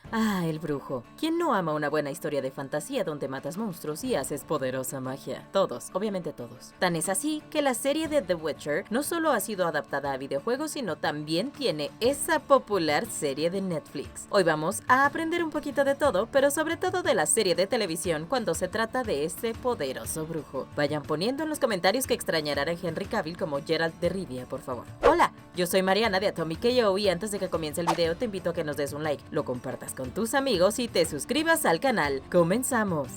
Ah, El Brujo. ¿Quién no ama una buena historia de fantasía donde matas monstruos y haces poderosa magia? Todos, obviamente todos. Tan es así que la serie de The Witcher no solo ha sido adaptada a videojuegos, sino también tiene esa popular serie de Netflix. Hoy vamos a aprender un poquito de todo, pero sobre todo de la serie de televisión cuando se trata de este poderoso brujo. Vayan poniendo en los comentarios que extrañarán a Henry Cavill como Geralt de Rivia, por favor. Hola, yo soy Mariana de Atomic KO y antes de que comience el video te invito a que nos des un like, lo compartas con tus amigos y te suscribas al canal. ¡Comenzamos!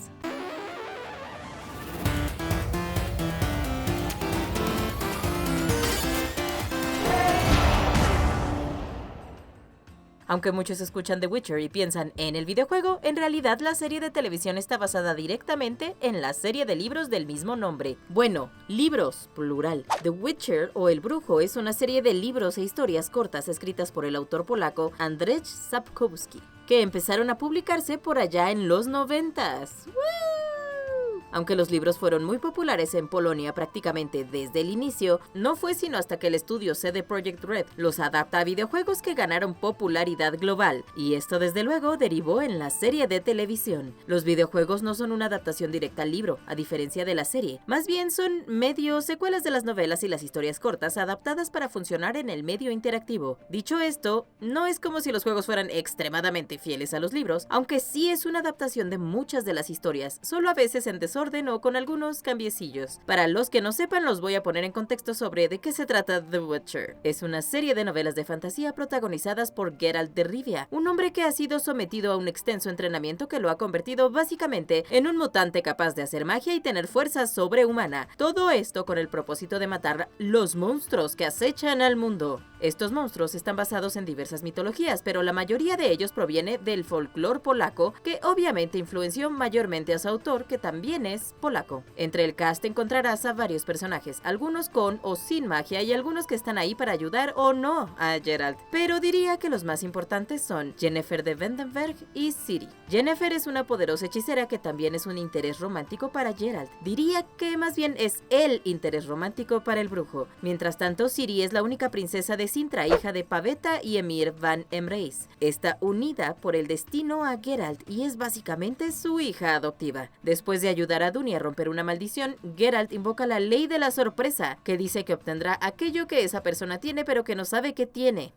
Aunque muchos escuchan The Witcher y piensan en el videojuego, en realidad la serie de televisión está basada directamente en la serie de libros del mismo nombre. Bueno, libros, plural. The Witcher o El Brujo es una serie de libros e historias cortas escritas por el autor polaco Andrzej Sapkowski, que empezaron a publicarse por allá en los 90s. Aunque los libros fueron muy populares en Polonia prácticamente desde el inicio, no fue sino hasta que el estudio CD Projekt Red los adapta a videojuegos que ganaron popularidad global, y esto desde luego derivó en la serie de televisión. Los videojuegos no son una adaptación directa al libro, a diferencia de la serie, más bien son medio secuelas de las novelas y las historias cortas adaptadas para funcionar en el medio interactivo. Dicho esto, no es como si los juegos fueran extremadamente fieles a los libros, aunque sí es una adaptación de muchas de las historias, solo a veces en desorden o con algunos cambiecillos. Para los que no sepan, los voy a poner en contexto sobre de qué se trata The Witcher. Es una serie de novelas de fantasía protagonizadas por Geralt de Rivia, un hombre que ha sido sometido a un extenso entrenamiento que lo ha convertido básicamente en un mutante capaz de hacer magia y tener fuerza sobrehumana. Todo esto con el propósito de matar los monstruos que acechan al mundo. Estos monstruos están basados en diversas mitologías, pero la mayoría de ellos proviene del folclore polaco, que obviamente influenció mayormente a su autor, que también es polaco. Entre el cast encontrarás a varios personajes, algunos con o sin magia y algunos que están ahí para ayudar o no a Geralt, pero diría que los más importantes son Yennefer de Wendenberg y Ciri. Yennefer es una poderosa hechicera que también es un interés romántico para Geralt. Diría que más bien es el interés romántico para el brujo. Mientras tanto, Ciri es la única princesa de Sintra, hija de Pavetta y Emir van Emreis. Está unida por el destino a Geralt y es básicamente su hija adoptiva. Después de ayudar a Duny a romper una maldición, Geralt invoca la ley de la sorpresa, que dice que obtendrá aquello que esa persona tiene pero que no sabe que tiene.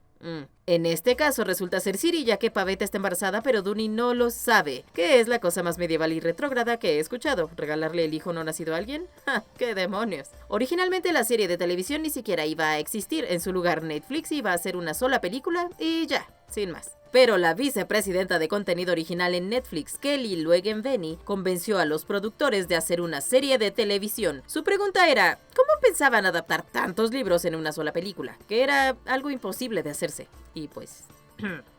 En este caso resulta ser Ciri, ya que Pavetta está embarazada pero Duny no lo sabe, que es la cosa más medieval y retrógrada que he escuchado. ¿Regalarle el hijo no nacido a alguien? ¡Ja! ¡Qué demonios! Originalmente la serie de televisión ni siquiera iba a existir, en su lugar Netflix iba a ser una sola película y ya, sin más. Pero la vicepresidenta de contenido original en Netflix, Kelly Luegenveni, convenció a los productores de hacer una serie de televisión. Su pregunta era, ¿cómo pensaban adaptar tantos libros en una sola película? Que era algo imposible de hacerse. Y pues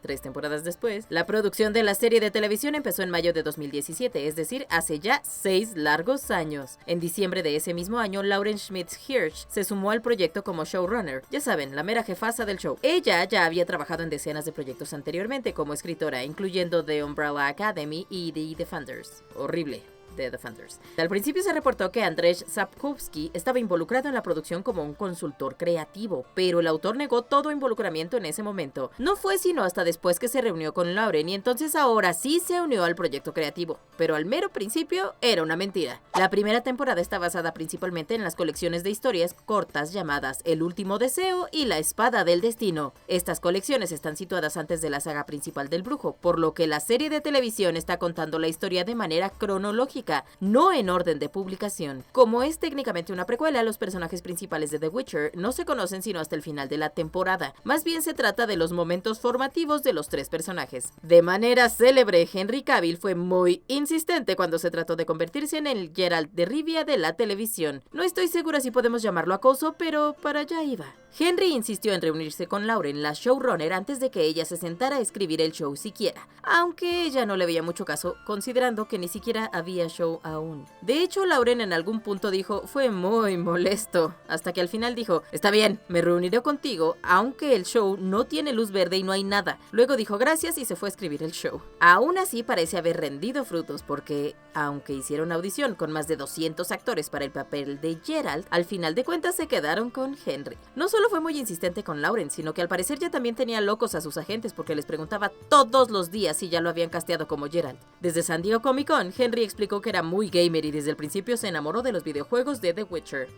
3 temporadas después, la producción de la serie de televisión empezó en mayo de 2017, es decir, hace ya 6 largos años. En diciembre de ese mismo año, Lauren Schmitz-Hirsch se sumó al proyecto como showrunner. Ya saben, la mera jefasa del show. Ella ya había trabajado en decenas de proyectos anteriormente como escritora, incluyendo The Umbrella Academy y The Defenders. Horrible. The Defenders. Al principio se reportó que Andrzej Sapkowski estaba involucrado en la producción como un consultor creativo, pero el autor negó todo involucramiento en ese momento. No fue sino hasta después que se reunió con Lauren y entonces ahora sí se unió al proyecto creativo, pero al mero principio era una mentira. La primera temporada está basada principalmente en las colecciones de historias cortas llamadas El Último Deseo y La Espada del Destino. Estas colecciones están situadas antes de la saga principal del brujo, por lo que la serie de televisión está contando la historia de manera cronológica, no en orden de publicación. Como es técnicamente una precuela, los personajes principales de The Witcher no se conocen sino hasta el final de la temporada. Más bien se trata de los momentos formativos de los 3 personajes. De manera célebre, Henry Cavill fue muy insistente cuando se trató de convertirse en el Geralt de Rivia de la televisión. No estoy segura si podemos llamarlo acoso, pero para allá iba. Henry insistió en reunirse con Lauren, la showrunner, antes de que ella se sentara a escribir el show siquiera, aunque ella no le veía mucho caso, considerando que ni siquiera había show aún. De hecho, Lauren en algún punto dijo, fue muy molesto, hasta que al final dijo, está bien, me reuniré contigo, aunque el show no tiene luz verde y no hay nada. Luego dijo gracias y se fue a escribir el show. Aún así parece haber rendido frutos porque, aunque hicieron audición con más de 200 actores para el papel de Geralt, al final de cuentas se quedaron con Henry. No solo fue muy insistente con Lauren, sino que al parecer ya también tenía locos a sus agentes porque les preguntaba todos los días si ya lo habían casteado como Geralt. Desde San Diego Comic Con, Henry explicó que era muy gamer y desde el principio se enamoró de los videojuegos de The Witcher.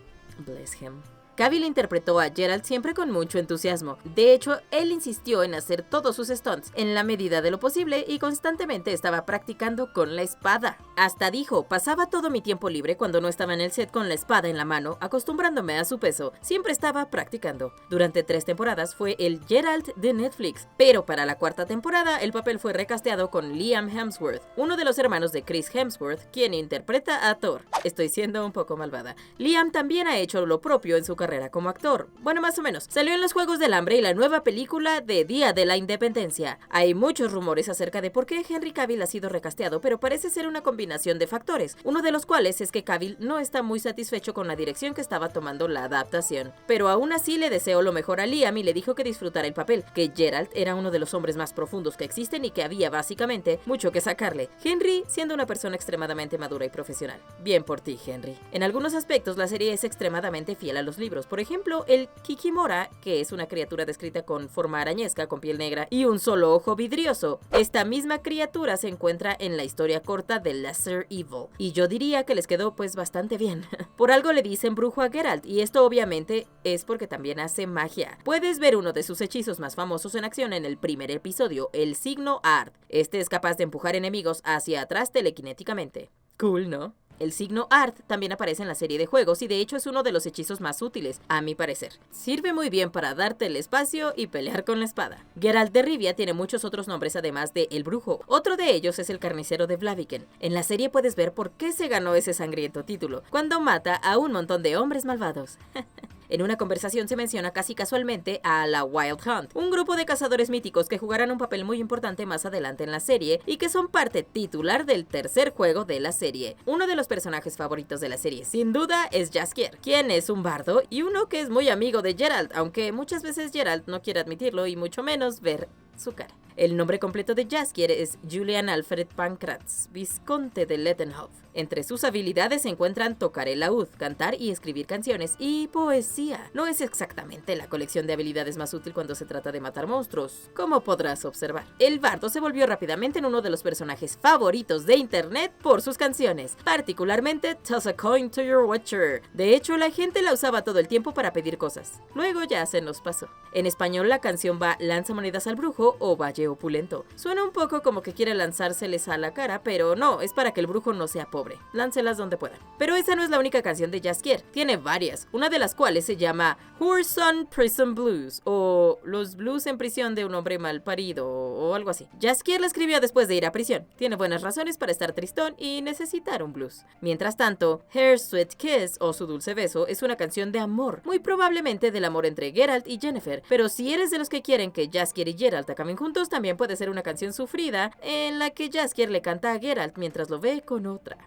Bless him. Cavill interpretó a Geralt siempre con mucho entusiasmo. De hecho, él insistió en hacer todos sus stunts en la medida de lo posible y constantemente estaba practicando con la espada. Hasta dijo, pasaba todo mi tiempo libre cuando no estaba en el set con la espada en la mano, acostumbrándome a su peso. Siempre estaba practicando. Durante 3 temporadas fue el Geralt de Netflix, pero para la 4ª temporada el papel fue recasteado con Liam Hemsworth, uno de los hermanos de Chris Hemsworth, quien interpreta a Thor. Estoy siendo un poco malvada. Liam también ha hecho lo propio en su carrera como actor. Bueno, más o menos. Salió en los Juegos del Hambre y la nueva película de Día de la Independencia. Hay muchos rumores acerca de por qué Henry Cavill ha sido recasteado, pero parece ser una combinación de factores, uno de los cuales es que Cavill no está muy satisfecho con la dirección que estaba tomando la adaptación. Pero aún así le deseó lo mejor a Liam y le dijo que disfrutara el papel, que Geralt era uno de los hombres más profundos que existen y que había básicamente mucho que sacarle. Henry siendo una persona extremadamente madura y profesional. Bien por ti, Henry. En algunos aspectos la serie es extremadamente fiel a los libros. Por ejemplo, el Kikimora, que es una criatura descrita con forma arañesca, con piel negra y un solo ojo vidrioso. Esta misma criatura se encuentra en la historia corta de Lesser Evil, y yo diría que les quedó pues bastante bien. Por algo le dicen brujo a Geralt, y esto obviamente es porque también hace magia. Puedes ver uno de sus hechizos más famosos en acción en el primer episodio, el signo Ard. Este es capaz de empujar enemigos hacia atrás telequinéticamente. Cool, ¿no? El signo Ard también aparece en la serie de juegos y de hecho es uno de los hechizos más útiles, a mi parecer. Sirve muy bien para darte el espacio y pelear con la espada. Geralt de Rivia tiene muchos otros nombres además de El Brujo. Otro de ellos es el carnicero de Blaviken. En la serie puedes ver por qué se ganó ese sangriento título, cuando mata a un montón de hombres malvados. En una conversación se menciona casi casualmente a la Wild Hunt, un grupo de cazadores míticos que jugarán un papel muy importante más adelante en la serie y que son parte titular del 3er juego de la serie. Uno de los personajes favoritos de la serie, sin duda, es Jaskier, quien es un bardo y uno que es muy amigo de Geralt, aunque muchas veces Geralt no quiere admitirlo y mucho menos ver su cara. El nombre completo de Jaskier es Julian Alfred Pancratz, Visconde de Lettenhof. Entre sus habilidades se encuentran tocar el laúd, cantar y escribir canciones, y poesía. No es exactamente la colección de habilidades más útil cuando se trata de matar monstruos, como podrás observar. El bardo se volvió rápidamente en uno de los personajes favoritos de internet por sus canciones, particularmente Toss a Coin to Your Witcher. De hecho, la gente la usaba todo el tiempo para pedir cosas. Luego ya se nos pasó. En español la canción va Lanza monedas al brujo o Valle opulento. Suena un poco como que quiere lanzárseles a la cara, pero no, es para que el brujo no sea pobre. Láncelas donde puedan. Pero esa no es la única canción de Jaskier, tiene varias, una de las cuales se llama Whoreson Prison Blues, o Los blues en prisión de un hombre mal parido, o algo así. Jaskier la escribió después de ir a prisión, tiene buenas razones para estar tristón y necesitar un blues. Mientras tanto, Her Sweet Kiss, o Su dulce beso, es una canción de amor, muy probablemente del amor entre Geralt y Yennefer, pero si eres de los que quieren que Jaskier y Geralt acaben juntos, también puede ser una canción sufrida, en la que Jaskier le canta a Geralt mientras lo ve con otra.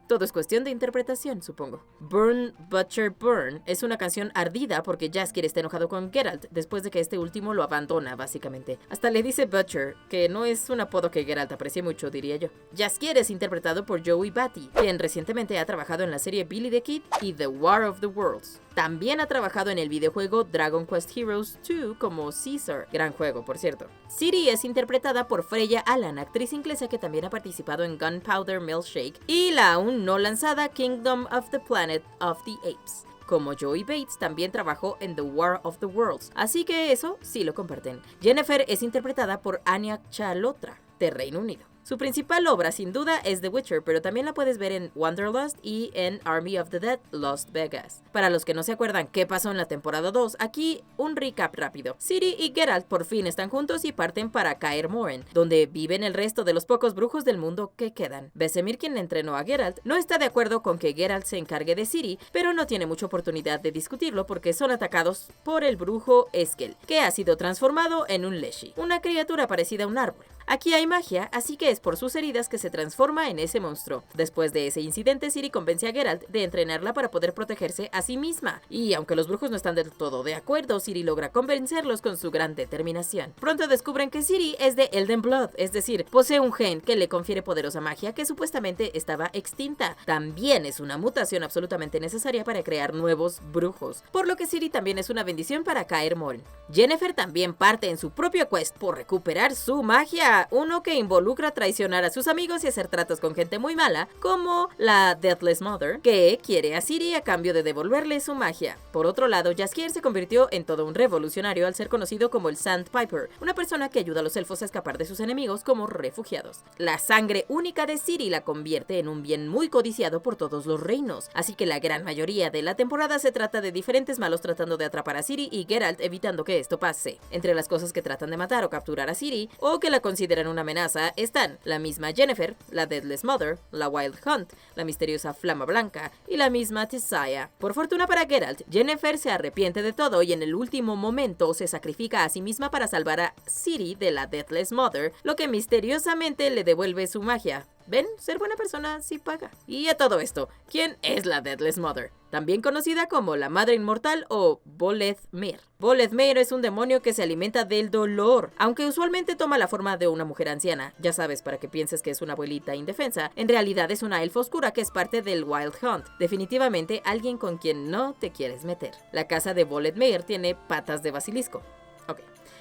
Todo es cuestión de interpretación, supongo. Burn, Butcher, Burn es una canción ardida porque Jaskier está enojado con Geralt después de que este último lo abandona, básicamente. Hasta le dice Butcher, que no es un apodo que Geralt aprecie mucho, diría yo. Jaskier es interpretado por Joey Batty, quien recientemente ha trabajado en la serie Billy the Kid y The War of the Worlds. También ha trabajado en el videojuego Dragon Quest Heroes 2 como Caesar, gran juego, por cierto. Ciri es interpretada por Freya Allan, actriz inglesa que también ha participado en Gunpowder Milkshake y la aún no lanzada Kingdom of the Planet of the Apes. Como Joey Bates, también trabajó en The War of the Worlds, así que eso sí lo comparten. Yennefer es interpretada por Anya Chalotra, de Reino Unido. Su principal obra, sin duda, es The Witcher, pero también la puedes ver en Wanderlust y en Army of the Dead, Lost Vegas. Para los que no se acuerdan qué pasó en la temporada 2, aquí un recap rápido. Ciri y Geralt por fin están juntos y parten para Kaer Morhen, donde viven el resto de los pocos brujos del mundo que quedan. Vesemir, quien entrenó a Geralt, no está de acuerdo con que Geralt se encargue de Ciri, pero no tiene mucha oportunidad de discutirlo porque son atacados por el brujo Eskel, que ha sido transformado en un Leshy, una criatura parecida a un árbol. Aquí hay magia, así que es es por sus heridas que se transforma en ese monstruo. Después de ese incidente, Ciri convence a Geralt de entrenarla para poder protegerse a sí misma. Y aunque los brujos no están del todo de acuerdo, Ciri logra convencerlos con su gran determinación. Pronto descubren que Ciri es de Elden Blood, es decir, posee un gen que le confiere poderosa magia que supuestamente estaba extinta. También es una mutación absolutamente necesaria para crear nuevos brujos, por lo que Ciri también es una bendición para Kaer Morhen. Yennefer también parte en su propio quest por recuperar su magia, uno que involucra traicionar a sus amigos y hacer tratos con gente muy mala, como la Deathless Mother, que quiere a Ciri a cambio de devolverle su magia. Por otro lado, Jaskier se convirtió en todo un revolucionario al ser conocido como el Sandpiper, una persona que ayuda a los elfos a escapar de sus enemigos como refugiados. La sangre única de Ciri la convierte en un bien muy codiciado por todos los reinos, así que la gran mayoría de la temporada se trata de diferentes malos tratando de atrapar a Ciri y Geralt evitando que esto pase. Entre las cosas que tratan de matar o capturar a Ciri, o que la consideran una amenaza, están la misma Yennefer, la Deathless Mother, la Wild Hunt, la misteriosa Flama Blanca y la misma Tissaia. Por fortuna para Geralt, Yennefer se arrepiente de todo y en el último momento se sacrifica a sí misma para salvar a Ciri de la Deathless Mother, lo que misteriosamente le devuelve su magia. ¿Ven? Ser buena persona sí paga. Y a todo esto, ¿quién es la Deathless Mother? También conocida como la Madre Inmortal o Boleth Mir. Boleth Mir es un demonio que se alimenta del dolor, aunque usualmente toma la forma de una mujer anciana. Ya sabes, para que pienses que es una abuelita indefensa, en realidad es una elfa oscura que es parte del Wild Hunt. Definitivamente alguien con quien no te quieres meter. La casa de Boleth Mir tiene patas de basilisco. Ok.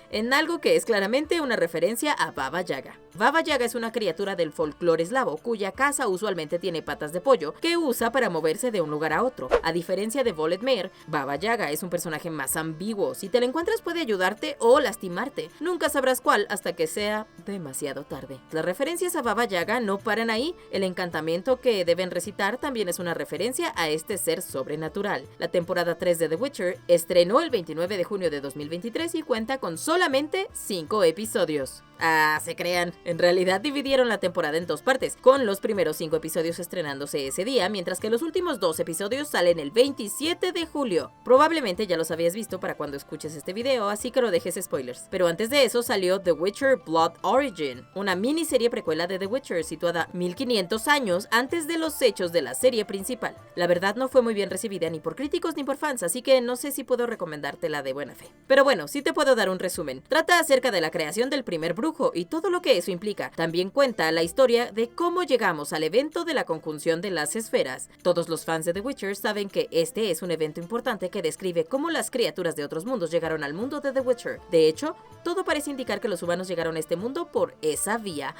En algo que es claramente una referencia a Baba Yaga. Baba Yaga es una criatura del folclore eslavo cuya casa usualmente tiene patas de pollo que usa para moverse de un lugar a otro. A diferencia de Boleth Mir, Baba Yaga es un personaje más ambiguo. Si te lo encuentras puede ayudarte o lastimarte. Nunca sabrás cuál hasta que sea demasiado tarde. Las referencias a Baba Yaga no paran ahí. El encantamiento que deben recitar también es una referencia a este ser sobrenatural. La temporada 3 de The Witcher estrenó el 29 de junio de 2023 y cuenta con solamente 5 episodios. Ah, se crean. En realidad dividieron la temporada en 2 partes, con los primeros 5 episodios estrenándose ese día, mientras que los últimos 2 episodios salen el 27 de julio. Probablemente ya los habías visto para cuando escuches este video, así que no dejes spoilers. Pero antes de eso salió The Witcher Blood Origin, una miniserie precuela de The Witcher situada 1500 años antes de los hechos de la serie principal. La verdad no fue muy bien recibida ni por críticos ni por fans, así que no sé si puedo recomendártela de buena fe. Pero bueno, sí te puedo dar un resumen. Trata acerca de la creación del primer brujo y todo lo que eso implica. También cuenta la historia de cómo llegamos al evento de la conjunción de las esferas. Todos los fans de The Witcher saben que este es un evento importante que describe cómo las criaturas de otros mundos llegaron al mundo de The Witcher. De hecho, todo parece indicar que los humanos llegaron a este mundo por esa vía.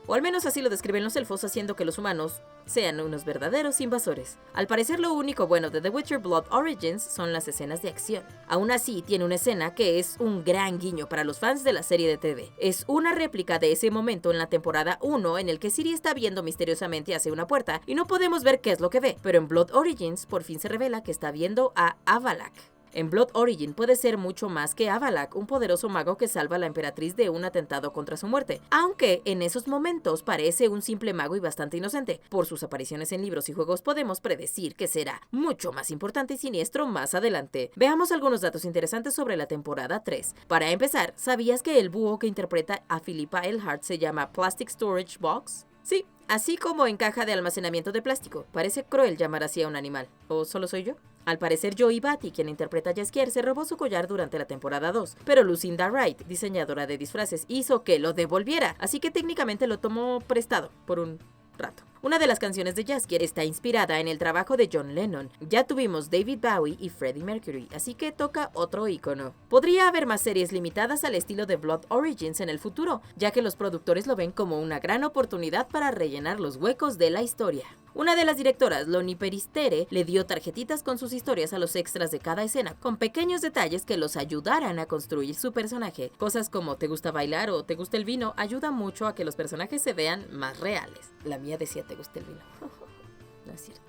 O al menos así lo describen los elfos, haciendo que los humanos sean unos verdaderos invasores. Al parecer lo único bueno de The Witcher Blood Origins son las escenas de acción. Aún así, tiene una escena que es un gran guiño para los fans de la serie de TV. Es una réplica de ese momento en la temporada 1 en el que Ciri está viendo misteriosamente hacia una puerta y no podemos ver qué es lo que ve, pero en Blood Origins por fin se revela que está viendo a Avallac'h. En Blood Origin puede ser mucho más que Avallac'h, un poderoso mago que salva a la emperatriz de un atentado contra su muerte, aunque en esos momentos parece un simple mago y bastante inocente. Por sus apariciones en libros y juegos podemos predecir que será mucho más importante y siniestro más adelante. Veamos algunos datos interesantes sobre la temporada 3. Para empezar, ¿sabías que el búho que interpreta a Philippa Earhart se llama Plastic Storage Box? Sí, así como en caja de almacenamiento de plástico. Parece cruel llamar así a un animal. ¿O solo soy yo? Al parecer Joey Batty, quien interpreta a Jaskier, se robó su collar durante la temporada 2, pero Lucinda Wright, diseñadora de disfraces, hizo que lo devolviera, así que técnicamente lo tomó prestado por un rato. Una de las canciones de Jaskier está inspirada en el trabajo de John Lennon. Ya tuvimos David Bowie y Freddie Mercury, así que toca otro ícono. Podría haber más series limitadas al estilo de Blood Origins en el futuro, ya que los productores lo ven como una gran oportunidad para rellenar los huecos de la historia. Una de las directoras, Loni Peristere, le dio tarjetitas con sus historias a los extras de cada escena, con pequeños detalles que los ayudaran a construir su personaje. Cosas como ¿te gusta bailar o te gusta el vino? Ayuda mucho a que los personajes se vean más reales. La mía decía ¿te gusta el vino? No es cierto.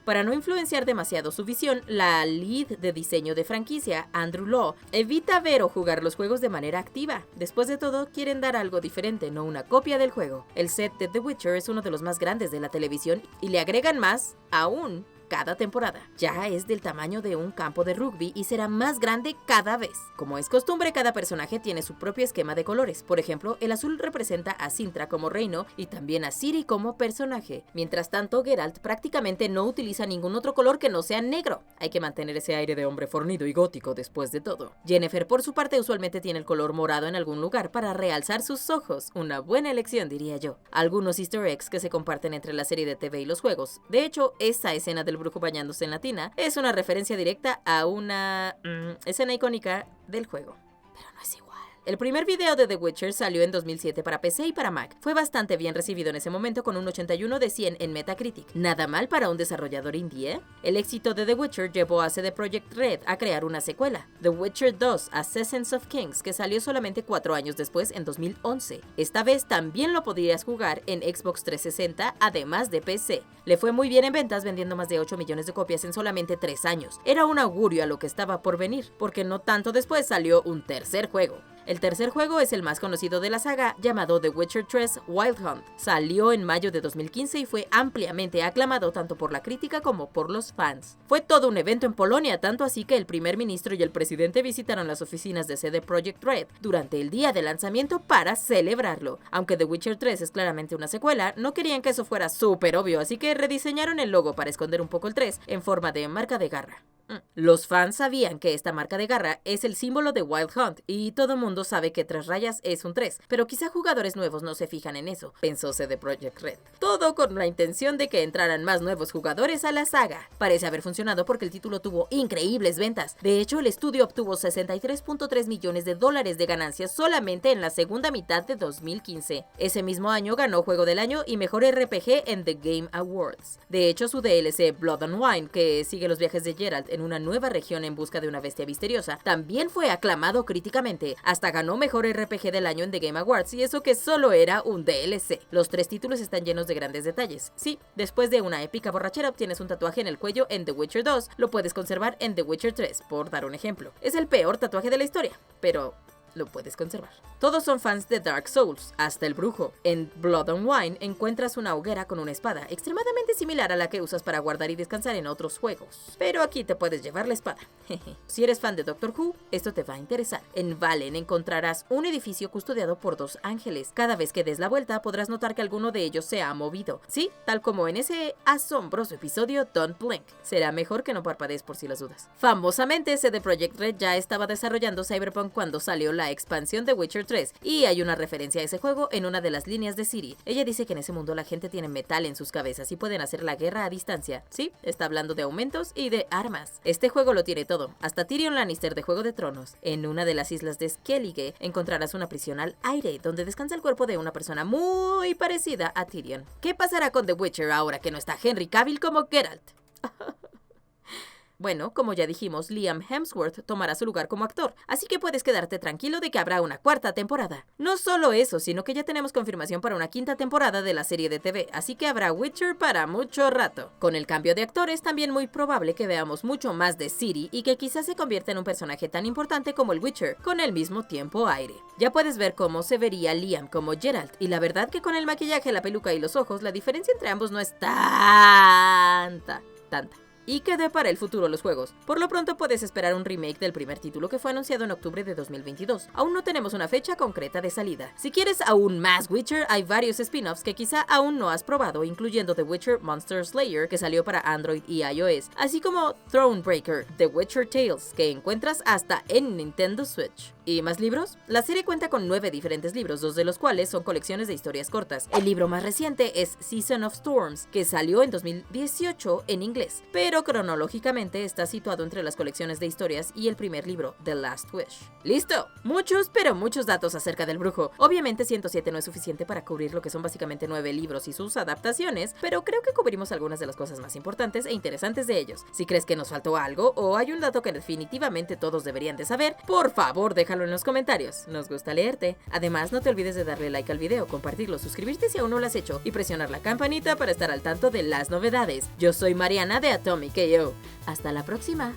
Para no influenciar demasiado su visión, la lead de diseño de franquicia, Andrew Law, evita ver o jugar los juegos de manera activa. Después de todo, quieren dar algo diferente, no una copia del juego. El set de The Witcher es uno de los más grandes de la televisión y le agregan más aún cada temporada. Ya es del tamaño de un campo de rugby y será más grande cada vez. Como es costumbre, cada personaje tiene su propio esquema de colores. Por ejemplo, el azul representa a Cintra como reino y también a Ciri como personaje. Mientras tanto, Geralt prácticamente no utiliza ningún otro color que no sea negro. Hay que mantener ese aire de hombre fornido y gótico después de todo. Yennefer, por su parte, usualmente tiene el color morado en algún lugar para realzar sus ojos. Una buena elección, diría yo. Algunos easter eggs que se comparten entre la serie de TV y los juegos. De hecho, esa escena del brujo bañándose en la tina es una referencia directa a una escena icónica del juego. Pero no es igual. El primer video de The Witcher salió en 2007 para PC y para Mac. Fue bastante bien recibido en ese momento con un 81 de 100 en Metacritic. Nada mal para un desarrollador indie, ¿eh? El éxito de The Witcher llevó a CD Projekt Red a crear una secuela, The Witcher 2: Assassins of Kings, que salió solamente 4 años después, en 2011. Esta vez también lo podrías jugar en Xbox 360, además de PC. Le fue muy bien en ventas, vendiendo más de 8 millones de copias en solamente 3 años. Era un augurio a lo que estaba por venir, porque no tanto después salió un tercer juego. El tercer juego es el más conocido de la saga, llamado The Witcher 3: Wild Hunt. Salió en mayo de 2015 y fue ampliamente aclamado tanto por la crítica como por los fans. Fue todo un evento en Polonia, tanto así que el primer ministro y el presidente visitaron las oficinas de CD Projekt Red durante el día de lanzamiento para celebrarlo. Aunque The Witcher 3 es claramente una secuela, no querían que eso fuera súper obvio, así que rediseñaron el logo para esconder un poco el 3 en forma de marca de garra. Los fans sabían que esta marca de garra es el símbolo de Wild Hunt y todo mundo sabe que 3 rayas es un 3, pero quizá jugadores nuevos no se fijan en eso, pensó CD Projekt Red. Todo con la intención de que entraran más nuevos jugadores a la saga. Parece haber funcionado porque el título tuvo increíbles ventas. De hecho, el estudio obtuvo $63.3 millones de ganancias solamente en la segunda mitad de 2015. Ese mismo año ganó Juego del Año y Mejor RPG en The Game Awards. De hecho, su DLC Blood and Wine, que sigue los viajes de Geralt en una nueva región en busca de una bestia misteriosa, también fue aclamado críticamente. Hasta ganó Mejor RPG del Año en The Game Awards, y eso que solo era un DLC. Los 3 títulos están llenos de grandes detalles. Sí, después de una épica borrachera obtienes un tatuaje en el cuello en The Witcher 2, lo puedes conservar en The Witcher 3, por dar un ejemplo. Es el peor tatuaje de la historia, pero lo puedes conservar. Todos son fans de Dark Souls, hasta el brujo. En Blood and Wine encuentras una hoguera con una espada, extremadamente similar a la que usas para guardar y descansar en otros juegos. Pero aquí te puedes llevar la espada. Si eres fan de Doctor Who, esto te va a interesar. En Valen encontrarás un edificio custodiado por 2 ángeles. Cada vez que des la vuelta podrás notar que alguno de ellos se ha movido. Sí, tal como en ese asombroso episodio Don't Blink. Será mejor que no parpadees por si las dudas. Famosamente, CD Projekt Red ya estaba desarrollando Cyberpunk cuando salió la expansión de Witcher 3, y hay una referencia a ese juego en una de las líneas de Ciri. Ella dice que en ese mundo la gente tiene metal en sus cabezas y pueden hacer la guerra a distancia. Sí, está hablando de aumentos y de armas. Este juego lo tiene todo, hasta Tyrion Lannister de Juego de Tronos. En una de las islas de Skellige encontrarás una prisión al aire, donde descansa el cuerpo de una persona muy parecida a Tyrion. ¿Qué pasará con The Witcher ahora que no está Henry Cavill como Geralt? Bueno, como ya dijimos, Liam Hemsworth tomará su lugar como actor, así que puedes quedarte tranquilo de que habrá una 4ª temporada. No solo eso, sino que ya tenemos confirmación para una 5ª temporada de la serie de TV, así que habrá Witcher para mucho rato. Con el cambio de actor es también muy probable que veamos mucho más de Ciri y que quizás se convierta en un personaje tan importante como el Witcher, con el mismo tiempo aire. Ya puedes ver cómo se vería Liam como Geralt, y la verdad que con el maquillaje, la peluca y los ojos, la diferencia entre ambos no es tanta. ¿Y qué dé para el futuro los juegos? Por lo pronto puedes esperar un remake del primer título que fue anunciado en octubre de 2022. Aún no tenemos una fecha concreta de salida. Si quieres aún más Witcher, hay varios spin-offs que quizá aún no has probado, incluyendo The Witcher Monster Slayer, que salió para Android y iOS, así como Thronebreaker, The Witcher Tales, que encuentras hasta en Nintendo Switch. ¿Y más libros? La serie cuenta con 9 diferentes libros, 2 de los cuales son colecciones de historias cortas. El libro más reciente es Season of Storms, que salió en 2018 en inglés, pero cronológicamente está situado entre las colecciones de historias y el primer libro, The Last Wish. ¡Listo! Muchos, pero muchos datos acerca del brujo. Obviamente 107 no es suficiente para cubrir lo que son básicamente 9 libros y sus adaptaciones, pero creo que cubrimos algunas de las cosas más importantes e interesantes de ellos. Si crees que nos faltó algo o hay un dato que definitivamente todos deberían de saber, por favor déjalo en los comentarios, nos gusta leerte. Además, no te olvides de darle like al video, compartirlo, suscribirte si aún no lo has hecho y presionar la campanita para estar al tanto de las novedades. Yo soy Mariana de Atomic KO. Hasta la próxima.